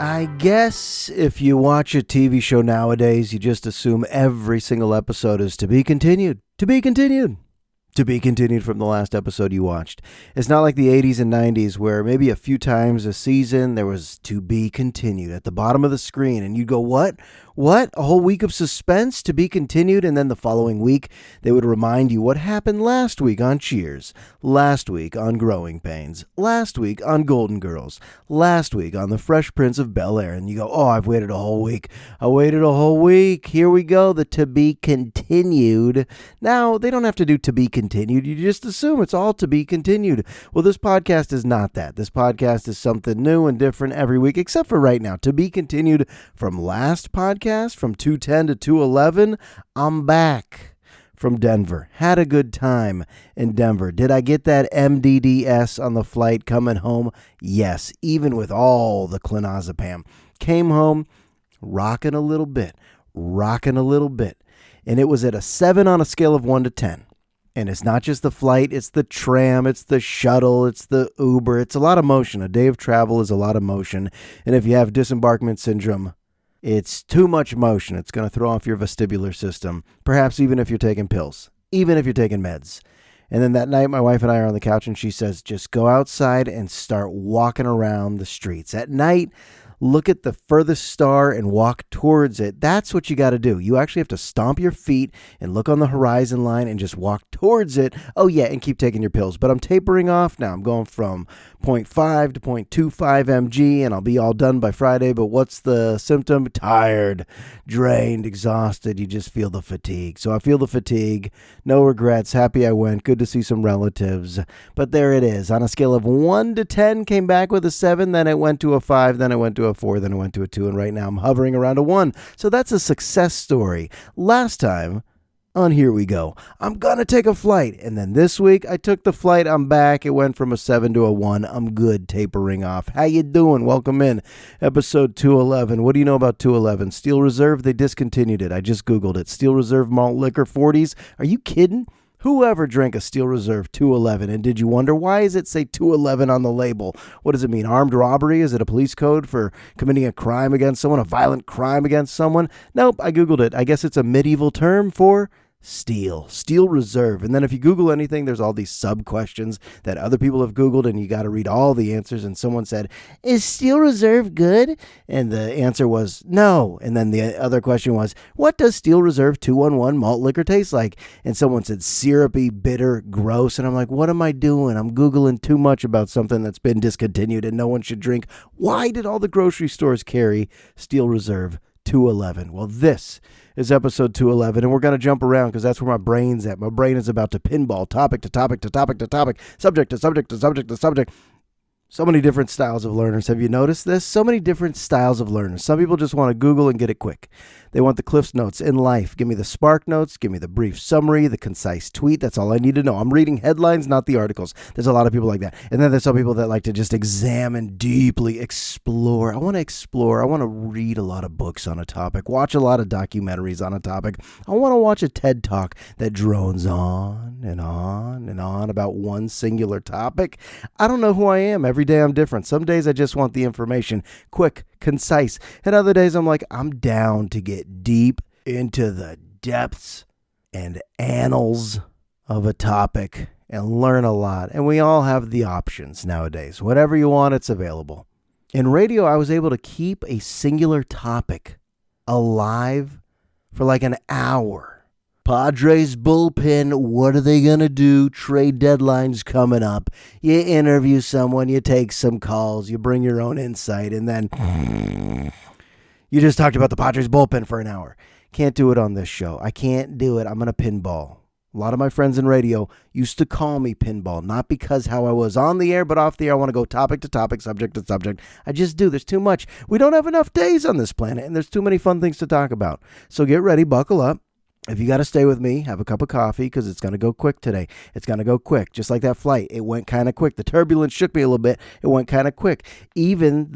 I guess if you watch a TV show nowadays, you just assume every single episode is to be continued, to be continued, to be continued from the last episode you watched. It's not like the 80s and 90s where maybe a few times a season there was to be continued at the bottom of the screen and you'd go, what? What? A whole week of suspense to be continued? And then the following week, they would remind you what happened last week on Cheers, last week on Growing Pains, last week on Golden Girls, last week on The Fresh Prince of Bel-Air. And you go, oh, I've waited a whole week. I waited a whole week. Here we go, the to be continued. Now, they don't have to do to be continued. You just assume it's all to be continued. Well, this podcast is not that. This podcast is something new and different every week, except for right now. To be continued from last podcast, from 210 to 211, I'm back from Denver. Had a good time in Denver. Did I get that MDDS on the flight coming home? Yes, even with all the clonazepam. Came home rocking a little bit. And it was at a 7 on a scale of 1 to 10. And it's not just the flight, it's the tram, it's the shuttle, it's the Uber. It's a lot of motion. A day of travel is a lot of motion. And if you have disembarkment syndrome, it's too much motion. It's going to throw off your vestibular system, perhaps even if you're taking pills, even if you're taking meds. And then that night, my wife and I are on the couch, and she says, just go outside and start walking around the streets. At night, look at the furthest star and walk towards it. That's what you got to do. You actually have to stomp your feet and look on the horizon line and just walk towards it. Oh, yeah, and keep taking your pills. But I'm tapering off now. I'm going from 0.5 to 0.25 mg, and I'll be all done by Friday. But what's the symptom? Tired, drained, exhausted. You just feel the fatigue. So I feel the fatigue. No regrets. Happy I went. Good to see some relatives. But there it is. On a scale of 1 to 10, came back with a 7. Then it went to a 5. Then it went to a 4, then I went to a 2, and right now I'm hovering around a 1. So that's a success story. Last time on Here We Go, I'm gonna take a flight, and then this week I took the flight. I'm back. It went from a 7 to a 1. I'm good, tapering off. How you doing? Welcome in episode 211. What do you know about 211? Steel Reserve, they discontinued it. I just googled it. Steel Reserve malt liquor 40s. Are you kidding? Whoever drank a Steel Reserve 211, and did you wonder, why does it say 211 on the label? What does it mean? Armed robbery? Is it a police code for committing a crime against someone, a violent crime against someone? Nope, I Googled it. I guess it's a medieval term for Steel Reserve. And then if you Google anything, there's all these sub-questions that other people have Googled, and you got to read all the answers. And someone said, is Steel Reserve good? And the answer was no. And then the other question was, what does Steel Reserve 211 malt liquor taste like? And someone said, syrupy, bitter, gross. And I'm like, what am I doing? I'm Googling too much about something that's been discontinued and no one should drink. Why did all the grocery stores carry Steel Reserve 211? Well, this is episode 211, and we're going to jump around because that's where my brain's at. My brain is about to pinball topic to topic to topic to topic, subject to subject to subject to subject. So many different styles of learners. Have you noticed this? So many different styles of learners. Some people just want to Google and get it quick. They want the Cliff's Notes in life. Give me the Spark Notes. Give me the brief summary, the concise tweet. That's all I need to know. I'm reading headlines, not the articles. There's a lot of people like that. And then there's some people that like to just examine, deeply explore. I want to explore. I want to read a lot of books on a topic, watch a lot of documentaries on a topic. I want to watch a TED Talk that drones on and on and on about one singular topic. I don't know who I am. Every day I'm different. Some days I just want the information quick, concise. And other days I'm like, I'm down to get deep into the depths and annals of a topic and learn a lot. And we all have the options nowadays. Whatever you want, it's available. In radio, I was able to keep a singular topic alive for like an hour. Padres bullpen, what are they going to do? Trade deadline's coming up. You interview someone, you take some calls, you bring your own insight, and then you just talked about the Padres bullpen for an hour. Can't do it on this show. I can't do it. I'm going to pinball. A lot of my friends in radio used to call me pinball, not because how I was on the air, but off the air. I want to go topic to topic, subject to subject. I just do. There's too much. We don't have enough days on this planet, and there's too many fun things to talk about. So get ready, buckle up. If you got to stay with me, have a cup of coffee because it's going to go quick today. It's going to go quick, just like that flight. It went kind of quick. The turbulence shook me a little bit. It went kind of quick. Even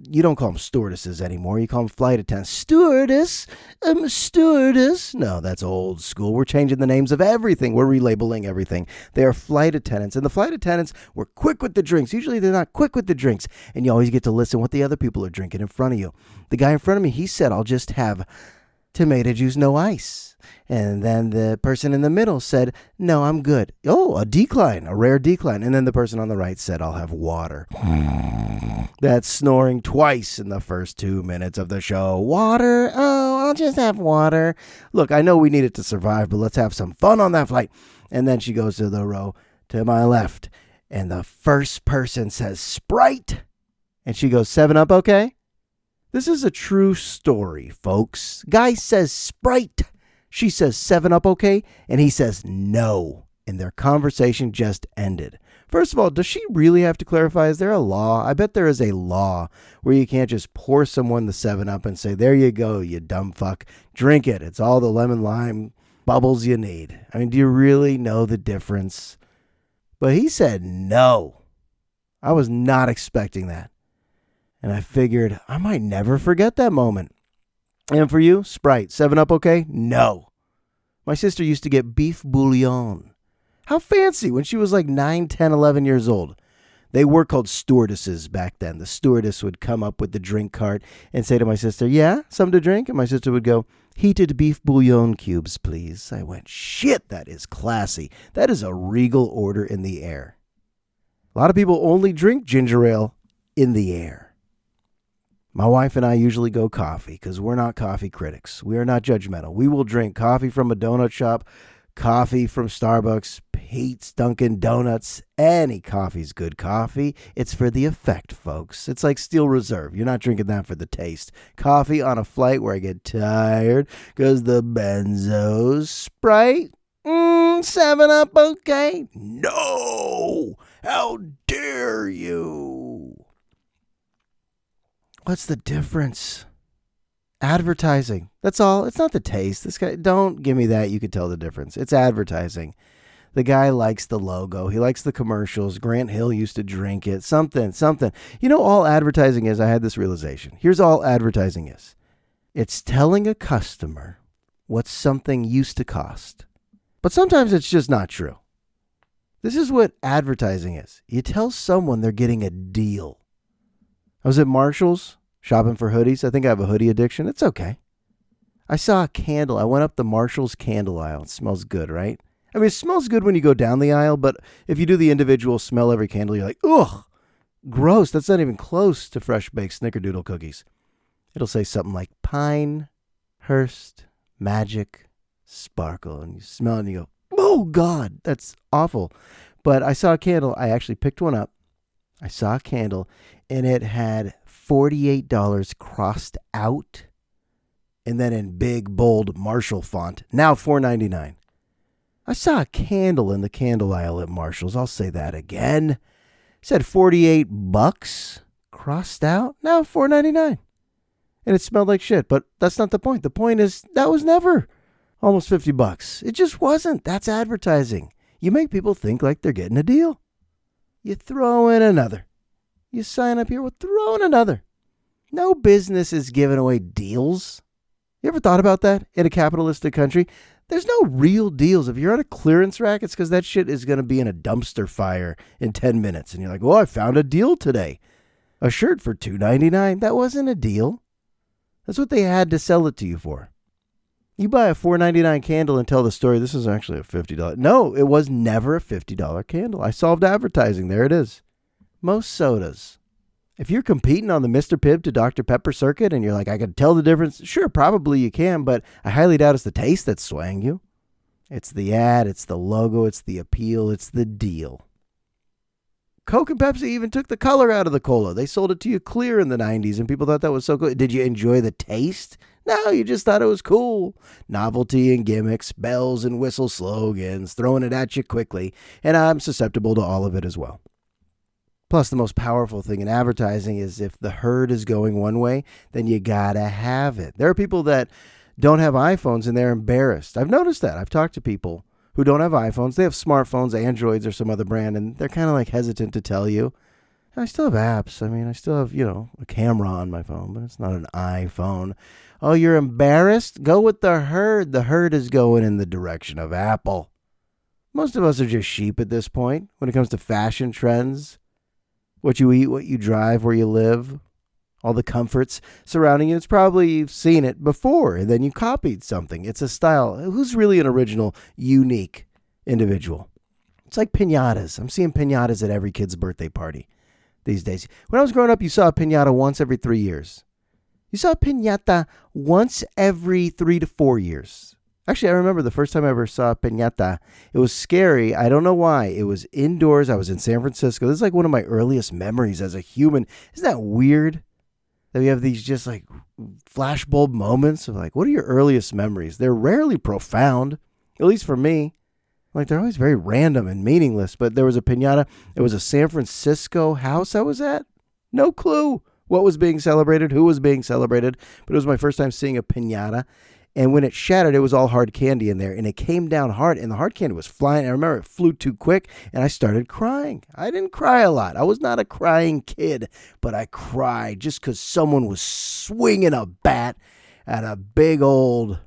you don't call them stewardesses anymore. You call them flight attendants. Stewardess, stewardess. No, that's old school. We're changing the names of everything. We're relabeling everything. They are flight attendants. And the flight attendants were quick with the drinks. Usually they're not quick with the drinks. And you always get to listen what the other people are drinking in front of you. The guy in front of me, he said, I'll just have tomato juice, no ice. And then the person in the middle said, no, I'm good. Oh, a rare decline. And then the person on the right said, I'll have water. That's snoring twice in the first 2 minutes of the show. Water? Oh, I'll just have water. Look, I know we need it to survive, but let's have some fun on that flight. And then she goes to the row to my left. And the first person says, Sprite. And she goes, 7-Up, okay? This is a true story, folks. Guy says Sprite. She says 7-Up, okay? And he says no. And their conversation just ended. First of all, does she really have to clarify? Is there a law? I bet there is a law where you can't just pour someone the 7-Up and say, there you go, you dumb fuck. Drink it. It's all the lemon lime bubbles you need. I mean, do you really know the difference? But he said no. I was not expecting that. And I figured I might never forget that moment. And for you, Sprite, 7-Up, okay? No. My sister used to get beef bouillon. How fancy when she was like 9, 10, 11 years old. They were called stewardesses back then. The stewardess would come up with the drink cart and say to my sister, yeah, something to drink? And my sister would go, heated beef bouillon cubes, please. I went, shit, that is classy. That is a regal order in the air. A lot of people only drink ginger ale in the air. My wife and I usually go coffee because we're not coffee critics. We are not judgmental. We will drink coffee from a donut shop, coffee from Starbucks, Pete's, Dunkin' Donuts. Any coffee's good coffee. It's for the effect, folks. It's like Steel Reserve. You're not drinking that for the taste. Coffee on a flight where I get tired because the benzos. Sprite? 7-Up, okay? No! How dare you! What's the difference? Advertising. That's all. It's not the taste. This guy, don't give me that. You could tell the difference. It's advertising. The guy likes the logo. He likes the commercials. Grant Hill used to drink it. Something. You know, all advertising is, I had this realization. Here's all advertising is. It's telling a customer what something used to cost. But sometimes it's just not true. This is what advertising is. You tell someone they're getting a deal. I was at Marshall's shopping for hoodies. I think I have a hoodie addiction. It's okay. I saw a candle. I went up the Marshall's candle aisle. It smells good, right? I mean, it smells good when you go down the aisle, but if you do the individual smell every candle, you're like, ugh, gross. That's not even close to fresh baked snickerdoodle cookies. It'll say something like Pinehurst Magic Sparkle. And you smell it and you go, oh, God, that's awful. But I saw a candle. I actually picked one up. I saw a candle, and it had $48 crossed out, and then in big, bold Marshall font, now $4.99. I saw a candle in the candle aisle at Marshall's. I'll say that again. It said $48 crossed out, now $4.99. And it smelled like shit, but that's not the point. The point is that was never almost $50. It just wasn't. That's advertising. You make people think like they're getting a deal. You throw in another. You sign up here, we'll throw in another. No business is giving away deals. You ever thought about that in a capitalistic country? There's no real deals. If you're on a clearance rack, it's because that shit is going to be in a dumpster fire in 10 minutes. And you're like, oh, I found a deal today. A shirt for $2.99. That wasn't a deal. That's what they had to sell it to you for. You buy a $4.99 candle and tell the story, this is actually a $50. No, it was never a $50 candle. I solved advertising. There it is. Most sodas. If you're competing on the Mr. Pibb to Dr. Pepper circuit and you're like, I can tell the difference, sure, probably you can, but I highly doubt it's the taste that's swaying you. It's the ad, it's the logo, it's the appeal, it's the deal. Coke and Pepsi even took the color out of the cola. They sold it to you clear in the 90s, and people thought that was so cool. Did you enjoy the taste? No, you just thought it was cool. Novelty and gimmicks, bells and whistle slogans, throwing it at you quickly, and I'm susceptible to all of it as well. Plus, the most powerful thing in advertising is if the herd is going one way, then you gotta have it. There are people that don't have iPhones and they're embarrassed. I've noticed that. I've talked to people who don't have iPhones. They have smartphones, Androids, or some other brand, and they're kind of like hesitant to tell you. I still have apps. I mean, I still have, a camera on my phone, but it's not an iPhone. Oh, you're embarrassed? Go with the herd. The herd is going in the direction of Apple. Most of us are just sheep at this point when it comes to fashion trends. What you eat, what you drive, where you live, all the comforts surrounding you. It's probably you've seen it before, and then you copied something. It's a style. Who's really an original, unique individual? It's like piñatas. I'm seeing piñatas at every kid's birthday party these days. When I was growing up, you saw a piñata once every 3 years. You saw a piñata once every 3 to 4 years. Actually, I remember the first time I ever saw a piñata. It was scary. I don't know why. It was indoors. I was in San Francisco. This is like one of my earliest memories as a human. Isn't that weird? That we have these just like flashbulb moments of like, what are your earliest memories? They're rarely profound, at least for me. Like, they're always very random and meaningless. But there was a piñata. It was a San Francisco house I was at. No clue what was being celebrated, who was being celebrated. But it was my first time seeing a piñata. And when it shattered, it was all hard candy in there. And it came down hard, and the hard candy was flying. I remember it flew too quick, and I started crying. I didn't cry a lot. I was not a crying kid, but I cried just because someone was swinging a bat at a big old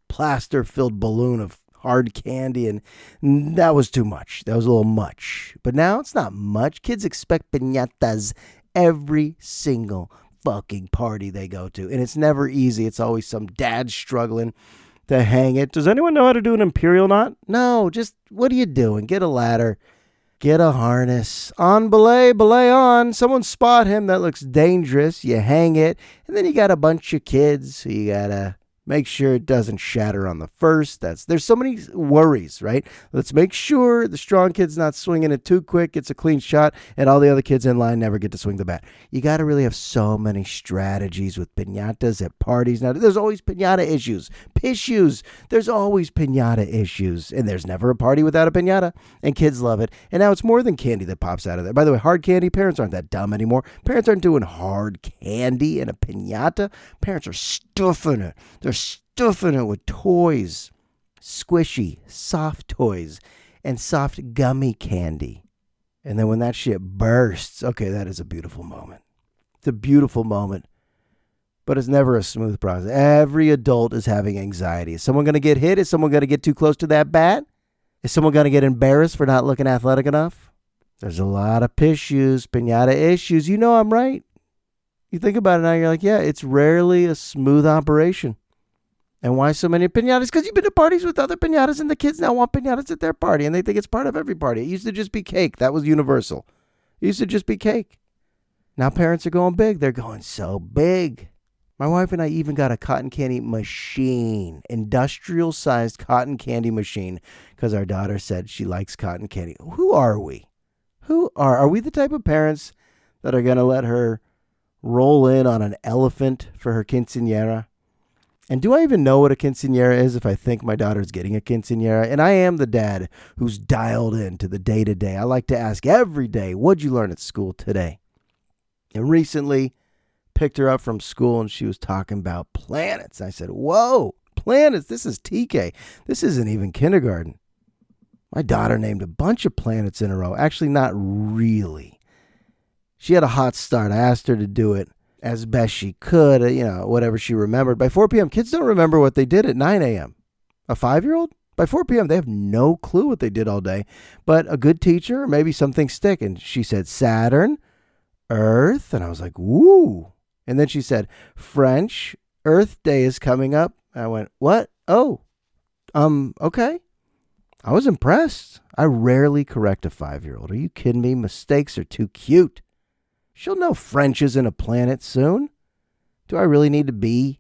plaster-filled balloon of hard candy, and that was too much. That was a little much. But now it's not much. Kids expect piñatas every single fucking party they go to, and it's never easy. It's always some dad struggling to hang it. Does anyone know how to do an imperial knot? No, just what are you doing? Get a ladder, get a harness, on belay on. Someone spot him. That looks dangerous. You hang it, and then you got a bunch of kids, so you gotta make sure it doesn't shatter on the first. There's so many worries, right? Let's make sure the strong kid's not swinging it too quick, gets a clean shot, and all the other kids in line never get to swing the bat. You got to really have so many strategies with piñatas at parties. Now, there's always piñata issues. Pissues. There's always piñata issues. And there's never a party without a piñata. And kids love it. And now it's more than candy that pops out of there. By the way, hard candy, parents aren't that dumb anymore. Parents aren't doing hard candy in a piñata. Parents are stuffing it. They're stuffing it with toys, squishy, soft toys, and soft gummy candy. And then when that shit bursts, okay, that is a beautiful moment. It's a beautiful moment, but it's never a smooth process. Every adult is having anxiety. Is someone going to get hit? Is someone going to get too close to that bat? Is someone going to get embarrassed for not looking athletic enough? There's a lot of pissues, piñata issues. You know I'm right. You think about it now, you're like, yeah, it's rarely a smooth operation. And why so many piñatas? Because you've been to parties with other piñatas, and the kids now want piñatas at their party, and they think it's part of every party. It used to just be cake. That was universal. It used to just be cake. Now parents are going big. They're going so big. My wife and I even got a cotton candy machine, industrial-sized cotton candy machine, because our daughter said she likes cotton candy. Who are we? Are we the type of parents that are going to let her roll in on an elephant for her quinceañera? And do I even know what a quinceañera is if I think my daughter's getting a quinceañera? And I am the dad who's dialed in to the day-to-day. I like to ask every day, what'd you learn at school today? And recently, picked her up from school, and she was talking about planets. I said, whoa, planets, this is TK. This isn't even kindergarten. My daughter named a bunch of planets in a row. Actually, not really. She had a hot start. I asked her to do it as best she could, whatever she remembered. By 4 p.m., kids don't remember what they did at 9 a.m. A 5-year-old? By 4 p.m., they have no clue what they did all day. But a good teacher, maybe something stick. And she said, Saturn, Earth. And I was like, woo. And then she said, French, Earth Day is coming up. I went, what? Oh, okay. I was impressed. I rarely correct a 5-year-old. Are you kidding me? Mistakes are too cute. She'll know French isn't a planet soon. Do I really need to be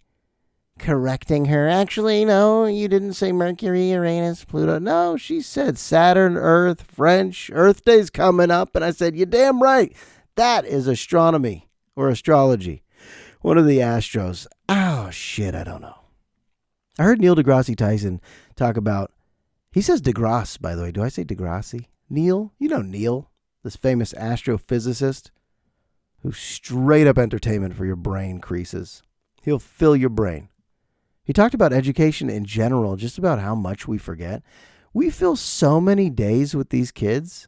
correcting her? Actually, no, you didn't say Mercury, Uranus, Pluto. No, she said Saturn, Earth, French. Earth Day's coming up. And I said, you're damn right. That is astronomy or astrology. One of the astros. Oh, shit, I don't know. I heard Neil deGrasse Tyson talk about, he says DeGrasse, by the way. Do I say DeGrasse? Neil? You know Neil, this famous astrophysicist who's straight up entertainment for your brain creases. He'll fill your brain. He talked about education in general, just about how much we forget. We fill so many days with these kids.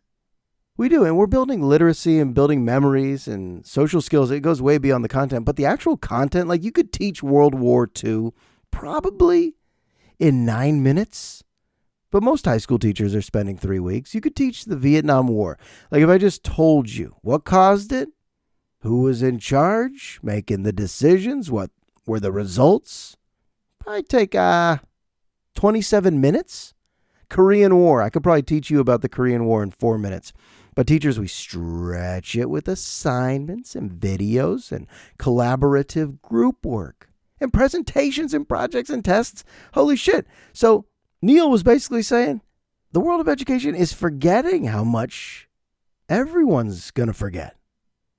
We do, and we're building literacy and building memories and social skills. It goes way beyond the content, but the actual content, like you could teach World War II probably in 9 minutes, but most high school teachers are spending 3 weeks. You could teach the Vietnam War. Like if I just told you what caused it, who was in charge, making the decisions, what were the results, probably take 27 minutes. Korean War, I could probably teach you about the Korean War in 4 minutes. But teachers, we stretch it with assignments and videos and collaborative group work and presentations and projects and tests. Holy shit. So Neil was basically saying the world of education is forgetting how much everyone's going to forget.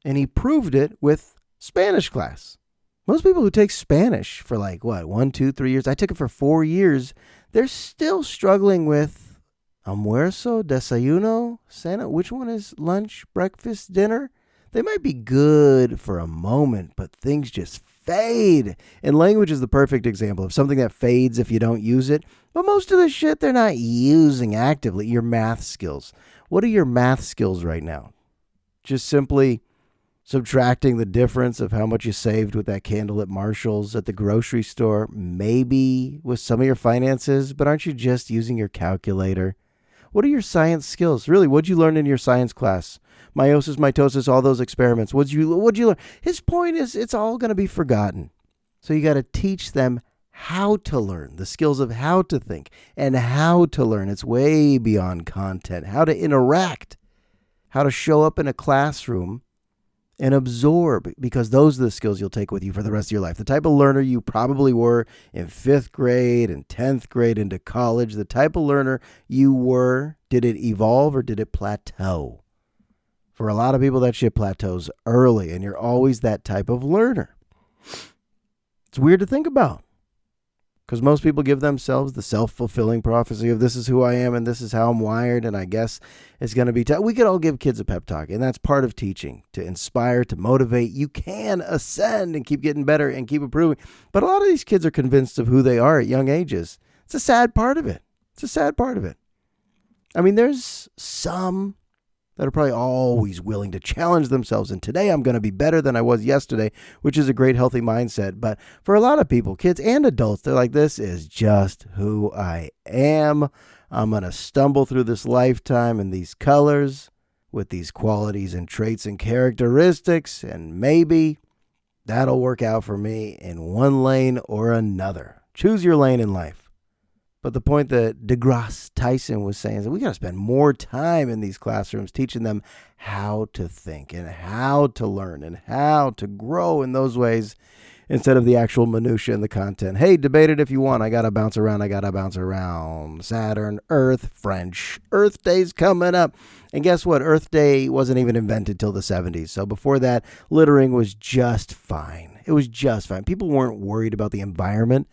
And he proved it with Spanish class. Most people who take Spanish for 1, 2, 3 years, I took it for 4 years, they're still struggling with almuerzo, desayuno, cena. Which one is lunch, breakfast, dinner? They might be good for a moment, but things just fade. And language is the perfect example of something that fades if you don't use it. But most of the shit they're not using actively. Your math skills. What are your math skills right now? Just simply subtracting the difference of how much you saved with that candle at Marshall's, at the grocery store, maybe with some of your finances, but aren't you just using your calculator? What are your science skills? Really, what'd you learn in your science class? Meiosis, mitosis, all those experiments. What'd you learn? His point is it's all going to be forgotten. So you got to teach them how to learn, the skills of how to think and how to learn. It's way beyond content, how to interact, how to show up in a classroom and absorb, because those are the skills you'll take with you for the rest of your life. The type of learner you probably were in 5th grade and 10th grade into college, the type of learner you were, did it evolve or did it plateau? For a lot of people, that shit plateaus early, and you're always that type of learner. It's weird to think about, because most people give themselves the self-fulfilling prophecy of this is who I am and this is how I'm wired, and I guess it's going to be tough. We could all give kids a pep talk, and that's part of teaching, to inspire, to motivate. You can ascend and keep getting better and keep improving. But a lot of these kids are convinced of who they are at young ages. It's a sad part of it. I mean, there's some that are probably always willing to challenge themselves. And today I'm going to be better than I was yesterday, which is a great, healthy mindset. But for a lot of people, kids and adults, they're like, this is just who I am. I'm going to stumble through this lifetime in these colors with these qualities and traits and characteristics. And maybe that'll work out for me in one lane or another. Choose your lane in life. But the point that DeGrasse Tyson was saying is that we got to spend more time in these classrooms teaching them how to think and how to learn and how to grow in those ways instead of the actual minutia and the content. Hey, debate it if you want. I got to bounce around. Saturn, Earth, French. Earth Day's coming up. And guess what? Earth Day wasn't even invented till the 70s. So before that, littering was just fine. It was just fine. People weren't worried about the environment.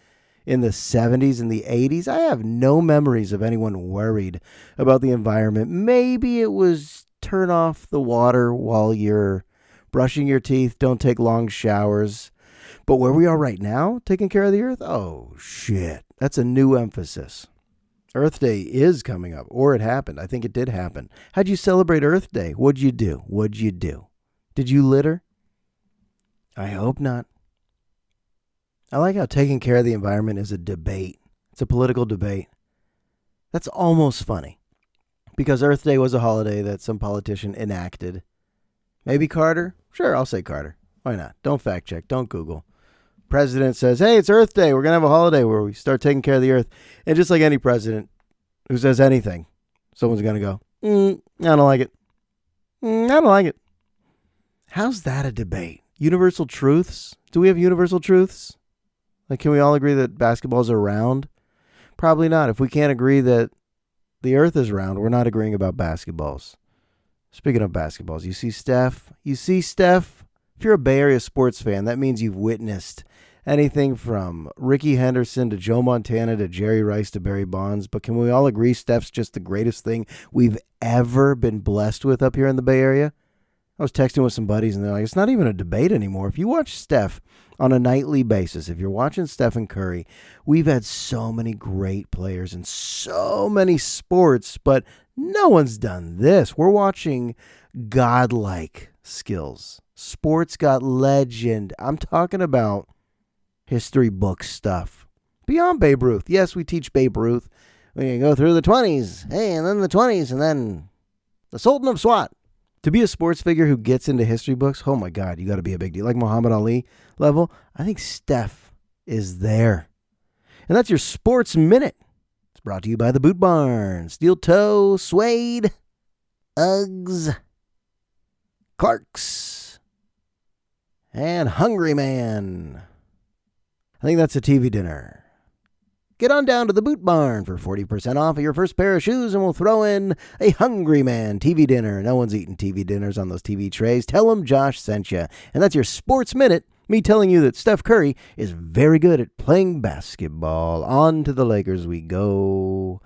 In the 70s and the 80s, I have no memories of anyone worried about the environment. Maybe it was turn off the water while you're brushing your teeth, don't take long showers. But where we are right now, taking care of the earth, oh shit, that's a new emphasis. Earth Day is coming up, or it happened. I think it did happen. How'd you celebrate Earth Day? What'd you do? Did you litter? I hope not. I like how taking care of the environment is a debate. It's a political debate. That's almost funny, because Earth Day was a holiday that some politician enacted. Maybe Carter? Sure, I'll say Carter. Why not? Don't fact check. Don't Google. President says, hey, it's Earth Day. We're going to have a holiday where we start taking care of the earth. And just like any president who says anything, someone's going to go, I don't like it. I don't like it. How's that a debate? Universal truths? Do we have universal truths? Like, can we all agree that basketballs are round? Probably not. If we can't agree that the earth is round, we're not agreeing about basketballs. Speaking of basketballs, you see Steph? If you're a Bay Area sports fan, that means you've witnessed anything from Ricky Henderson to Joe Montana to Jerry Rice to Barry Bonds. But can we all agree Steph's just the greatest thing we've ever been blessed with up here in the Bay Area? I was texting with some buddies, and they're like, it's not even a debate anymore. If you watch Steph on a nightly basis, if you're watching Stephen Curry, we've had so many great players in so many sports, but no one's done this. We're watching godlike skills. Sports got legend. I'm talking about history book stuff. Beyond Babe Ruth. Yes, we teach Babe Ruth. We can go through the 20s. Hey, and then the 20s, and then the Sultan of SWAT. To be a sports figure who gets into history books, oh my God, you got to be a big deal. Like Muhammad Ali level, I think Steph is there. And that's your Sports Minute. It's brought to you by the Boot Barn. Steel Toe, Suede, Uggs, Clarks, and Hungry Man. I think that's a TV dinner. Get on down to the Boot Barn for 40% off of your first pair of shoes, and we'll throw in a Hungry Man TV dinner. No one's eating TV dinners on those TV trays. Tell them Josh sent you. And that's your Sports Minute, me telling you that Steph Curry is very good at playing basketball. On to the Lakers we go.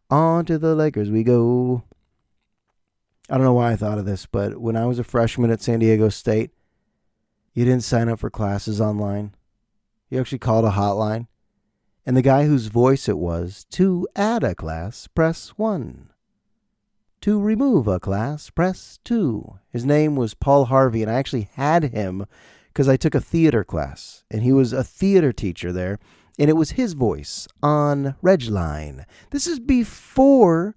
On to the Lakers we go. I don't know why I thought of this, but when I was a freshman at San Diego State, you didn't sign up for classes online. You actually called a hotline. And the guy whose voice it was, to add a class, press 1. To remove a class, press 2. His name was Paul Harvey, and I actually had him because I took a theater class, and he was a theater teacher there, and it was his voice on Regline. This is before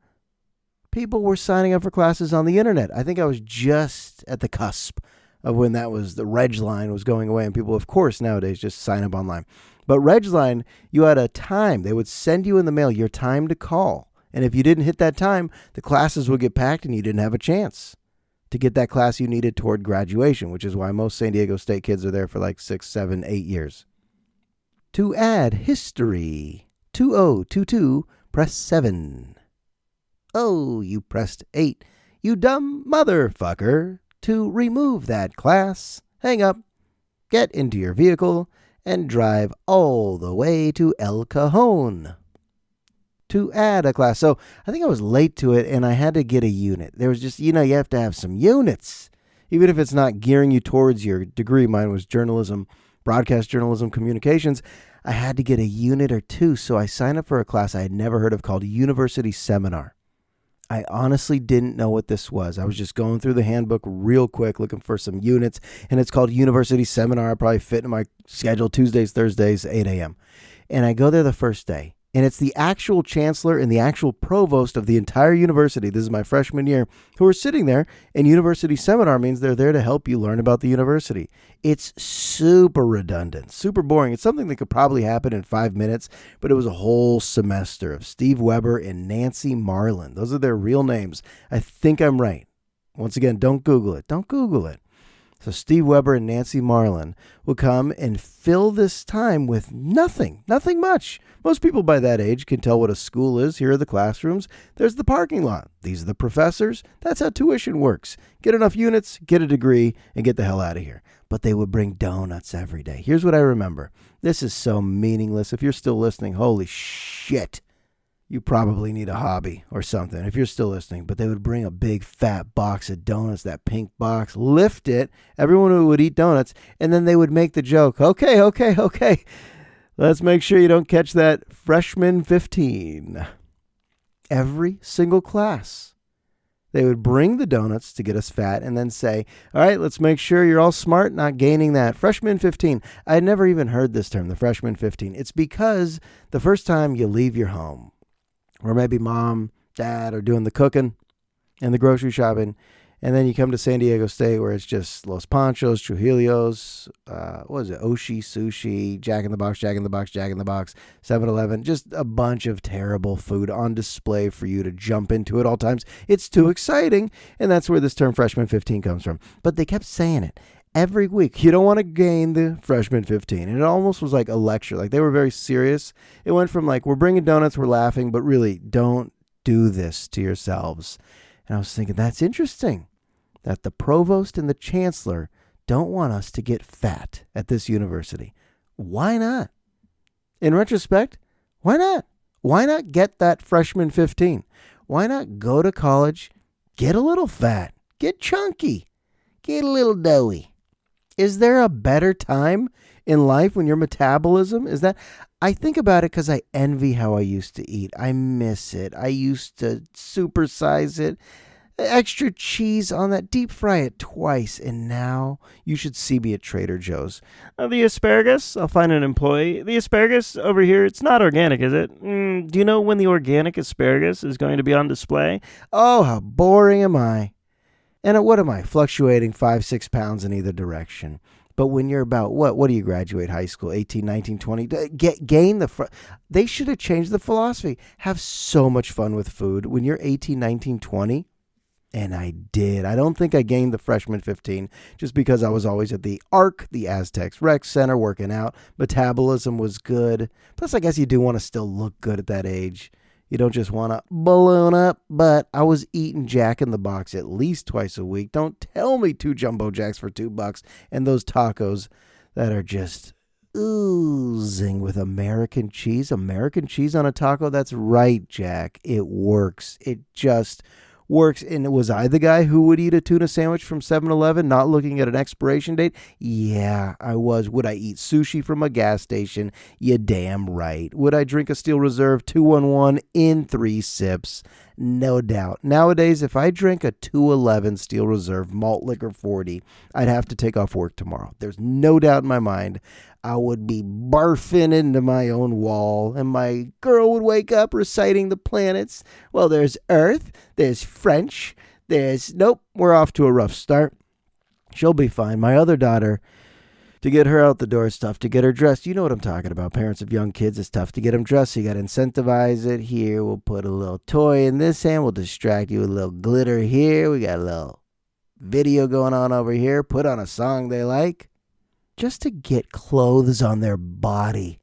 people were signing up for classes on the internet. I think I was just at the cusp of when that was, the Regline was going away, and people, of course, nowadays just sign up online. But Regline, you had a time. They would send you in the mail your time to call. And if you didn't hit that time, the classes would get packed and you didn't have a chance to get that class you needed toward graduation, which is why most San Diego State kids are there for like 6, 7, 8 years. To add history, 2022, press 7. Oh, you pressed 8. You dumb motherfucker. To remove that class, hang up, get into your vehicle, and drive all the way to El Cajon to add a class. So I think I was late to it, and I had to get a unit. There was just, you have to have some units, even if it's not gearing you towards your degree. Mine was journalism, broadcast journalism, communications. I had to get a unit or two, so I signed up for a class I had never heard of called University Seminar. I honestly didn't know what this was. I was just going through the handbook real quick, looking for some units, and it's called University Seminar. I probably fit in my schedule Tuesdays, Thursdays, 8 a.m. And I go there the first day, and it's the actual chancellor and the actual provost of the entire university. This is my freshman year, who are sitting there, and University Seminar means they're there to help you learn about the university. It's super redundant, super boring. It's something that could probably happen in 5 minutes, but it was a whole semester of Steve Weber and Nancy Marlin. Those are their real names. I think I'm right. Once again, don't Google it. Don't Google it. So Steve Weber and Nancy Marlin will come and fill this time with nothing much. Most people by that age can tell what a school is. Here are the classrooms. There's the parking lot. These are the professors. That's how tuition works. Get enough units, get a degree, and get the hell out of here. But they would bring donuts every day. Here's what I remember. This is so meaningless. If you're still listening, holy shit. You probably need a hobby or something if you're still listening. But they would bring a big fat box of donuts, that pink box, lift it. Everyone would eat donuts, and then they would make the joke, okay. Let's make sure you don't catch that freshman 15. Every single class. They would bring the donuts to get us fat and then say, all right, let's make sure you're all smart, not gaining that. Freshman 15. I had never even heard this term, the freshman 15. It's because the first time you leave your home, or maybe mom, dad are doing the cooking and the grocery shopping, and then you come to San Diego State where it's just Los Panchos, Trujillo's, Oshi, Sushi, Jack in the Box, 7-Eleven, just a bunch of terrible food on display for you to jump into at all times. It's too exciting, and that's where this term freshman 15 comes from. But they kept saying it every week. You don't want to gain the freshman 15. And it almost was like a lecture. Like they were very serious. It went from like, we're bringing donuts, we're laughing, but really don't do this to yourselves. And I was thinking, that's interesting that the provost and the chancellor don't want us to get fat at this university. Why not? In retrospect, why not? Why not get that freshman 15? Why not go to college, get a little fat, get chunky, get a little doughy. Is there a better time in life when your metabolism is that? I think about it because I envy how I used to eat. I miss it. I used to supersize it. Extra cheese on that, deep fry it twice, and now you should see me at Trader Joe's. The asparagus, I'll find an employee. The asparagus over here, it's not organic, is it? Do you know when the organic asparagus is going to be on display? Oh, how boring am I? And what am I, fluctuating 5-6 pounds in either direction? But when you're about, what do you graduate high school, 18, 19, 20? Gain the, they should have changed the philosophy. Have so much fun with food. When you're 18, 19, 20, and I did. I don't think I gained the freshman 15 just because I was always at the ARC, the Aztecs Rec Center, working out. Metabolism was good. Plus, I guess you do want to still look good at that age. You don't just want to balloon up, but I was eating Jack in the Box at least twice a week. Don't tell me 2 Jumbo Jacks for $2 and those tacos that are just oozing with American cheese. American cheese on a taco? That's right, Jack. It works. It just works. And was I the guy who would eat a tuna sandwich from 7-Eleven not looking at an expiration date? Yeah, I was. Would I eat sushi from a gas station? You damn right. Would I drink a Steel Reserve 211 in 3 sips? No doubt. Nowadays, if I drink a 211 Steel Reserve malt liquor 40, I'd have to take off work tomorrow. There's no doubt in my mind. I would be barfing into my own wall, and my girl would wake up reciting the planets. Well, there's Earth, there's French, nope, we're off to a rough start. She'll be fine. My other daughter, to get her out the door is tough. To get her dressed, you know what I'm talking about. Parents of young kids, it's tough to get them dressed, so you got to incentivize it. Here, we'll put a little toy in this hand. We'll distract you with a little glitter here. We got a little video going on over here. Put on a song they like. Just to get clothes on their body.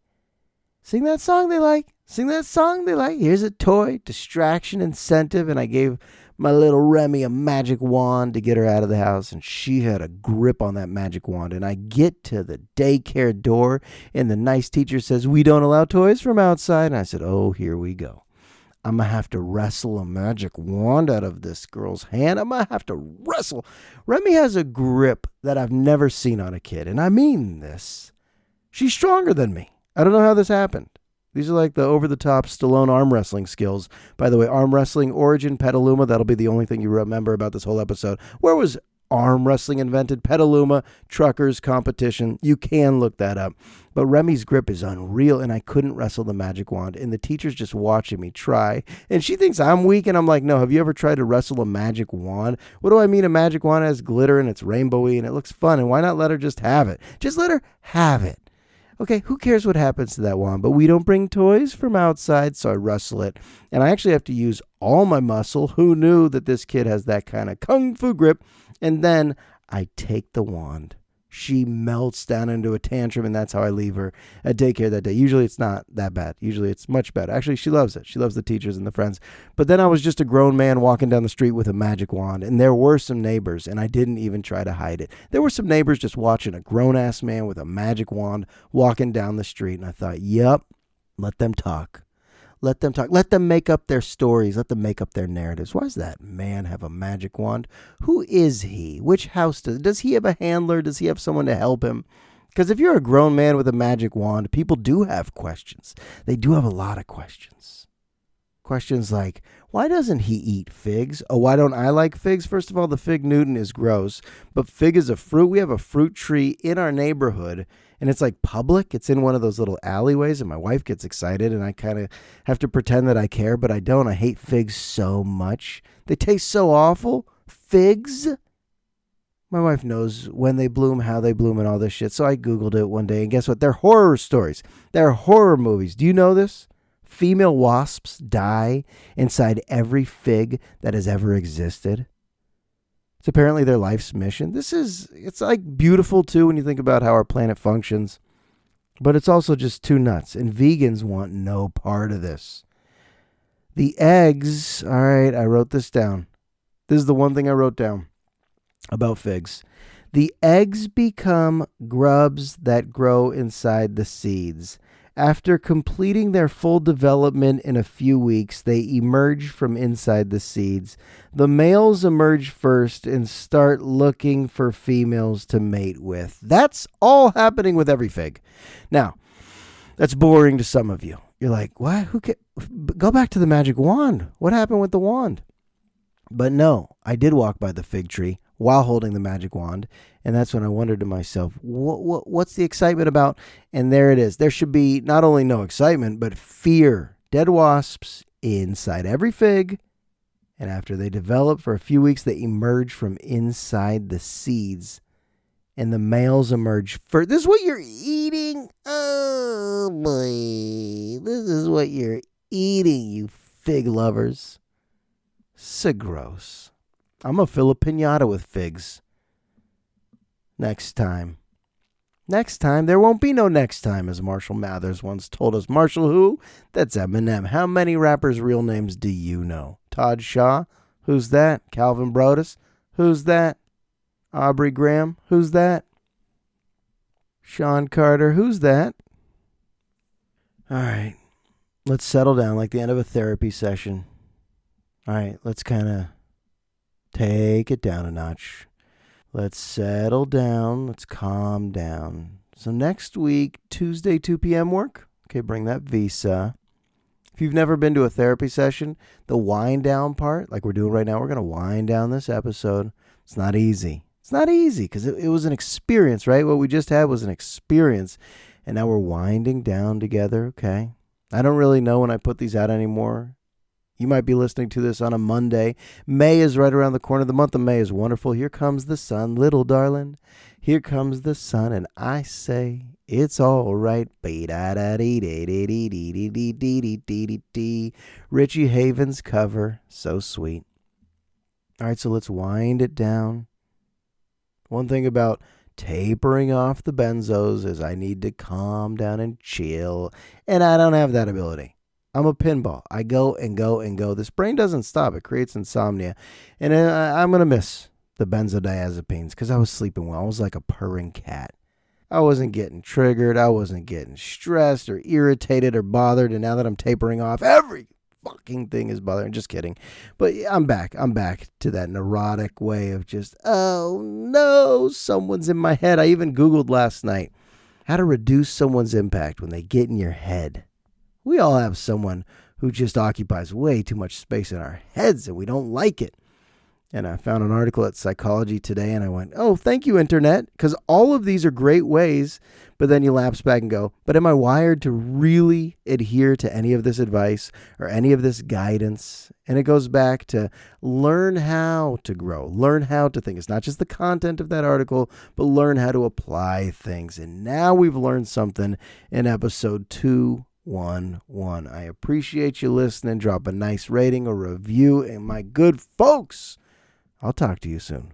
Sing that song they like. Sing that song they like. Here's a toy, distraction, incentive. And I gave my little Remy a magic wand to get her out of the house. And she had a grip on that magic wand. And I get to the daycare door, and the nice teacher says, "We don't allow toys from outside." And I said, oh, here we go. I'm going to have to wrestle a magic wand out of this girl's hand. I'm going to have to wrestle. Remy has a grip that I've never seen on a kid. And I mean this. She's stronger than me. I don't know how this happened. These are like the over-the-top Stallone arm wrestling skills. By the way, arm wrestling, origin, Petaluma. That'll be the only thing you remember about this whole episode. Where was arm wrestling invented? Petaluma, truckers, competition. You can look that up. But Remy's grip is unreal, and I couldn't wrestle the magic wand. And the teacher's just watching me try. And she thinks I'm weak, and I'm like, no, have you ever tried to wrestle a magic wand? What do I mean? A magic wand has glitter, and it's rainbowy, and it looks fun. And why not let her just have it? Just let her have it. Okay, who cares what happens to that wand? But we don't bring toys from outside, so I wrestle it. And I actually have to use all my muscle. Who knew that this kid has that kind of kung fu grip? And then I take the wand. She melts down into a tantrum, and that's how I leave her at daycare that day. Usually it's not that bad. Usually it's much better. Actually, she loves it. She loves the teachers and the friends. But then I was just a grown man walking down the street with a magic wand, and there were some neighbors, and I didn't even try to hide it. There were some neighbors just watching a grown-ass man with a magic wand walking down the street, and I thought, yep, let them talk. Let them talk. Let them make up their stories. Let them make up their narratives. Why does that man have a magic wand? Who is he? Which house does he have a handler? Does he have someone to help him? Because if you're a grown man with a magic wand, people do have questions. They do have a lot of questions. Questions like, why doesn't he eat figs? Oh, why don't I like figs? First of all, the fig Newton is gross, but fig is a fruit. We have a fruit tree in our neighborhood, and it's like public. It's in one of those little alleyways, and my wife gets excited, and I kind of have to pretend that I care, but I don't. I hate figs so much. They taste so awful. Figs? My wife knows when they bloom, how they bloom, and all this shit, so I Googled it one day, and guess what? They're horror stories. They're horror movies. Do you know this? Female wasps die inside every fig that has ever existed. It's apparently their life's mission. It's like beautiful too when you think about how our planet functions. But it's also just too nuts. And vegans want no part of this. The eggs, all right, I wrote this down. This is the one thing I wrote down about figs. The eggs become grubs that grow inside the seeds. After completing their full development in a few weeks, they emerge from inside the seeds. The males emerge first and start looking for females to mate with. That's all happening with every fig. Now, that's boring to some of you. You're like, what? Go back to the magic wand. What happened with the wand? But no, I did walk by the fig tree while holding the magic wand, and that's when I wondered to myself, what's the excitement about? And there it is. There should be not only no excitement, but fear. Dead wasps inside every fig, and after they develop for a few weeks, they emerge from inside the seeds, and the males emerge first. This is what you're eating? Oh, boy. This is what you're eating, you fig lovers. So gross. I'm going to fill a piñata with figs. Next time. Next time. There won't be no next time, as Marshall Mathers once told us. Marshall who? That's Eminem. How many rappers' real names do you know? Todd Shaw? Who's that? Calvin Brodus? Who's that? Aubrey Graham? Who's that? Sean Carter? Who's that? All right. Let's settle down like the end of a therapy session. All right. Let's kind of take it down a notch. Let's settle down. Let's calm down. So next week, Tuesday, 2 p.m. work. Okay, bring that visa. If you've never been to a therapy session, the wind down part, like we're doing right now, we're going to wind down this episode. It's not easy. It's not easy because it was an experience, right? What we just had was an experience. And now we're winding down together, okay? I don't really know when I put these out anymore. You might be listening to this on a Monday. May is right around the corner. The month of May is wonderful. Here comes the sun, little darling. Here comes the sun, and I say it's all right. Richie Havens cover. So sweet. All right, so let's wind it down. One thing about tapering off the benzos is I need to calm down and chill, and I don't have that ability. I'm a pinball. I go and go and go. This brain doesn't stop. It creates insomnia. And I'm going to miss the benzodiazepines because I was sleeping well. I was like a purring cat. I wasn't getting triggered. I wasn't getting stressed or irritated or bothered. And now that I'm tapering off, every fucking thing is bothering. Just kidding. But I'm back. I'm back to that neurotic way of just, oh no, someone's in my head. I even Googled last night how to reduce someone's impact when they get in your head. We all have someone who just occupies way too much space in our heads and we don't like it. And I found an article at Psychology Today and I went, oh, thank you, Internet, because all of these are great ways. But then you lapse back and go, but am I wired to really adhere to any of this advice or any of this guidance? And it goes back to learn how to grow, learn how to think. It's not just the content of that article, but learn how to apply things. And now we've learned something in episode 211. I appreciate you listening. Drop a nice rating or review. And my good folks, I'll talk to you soon.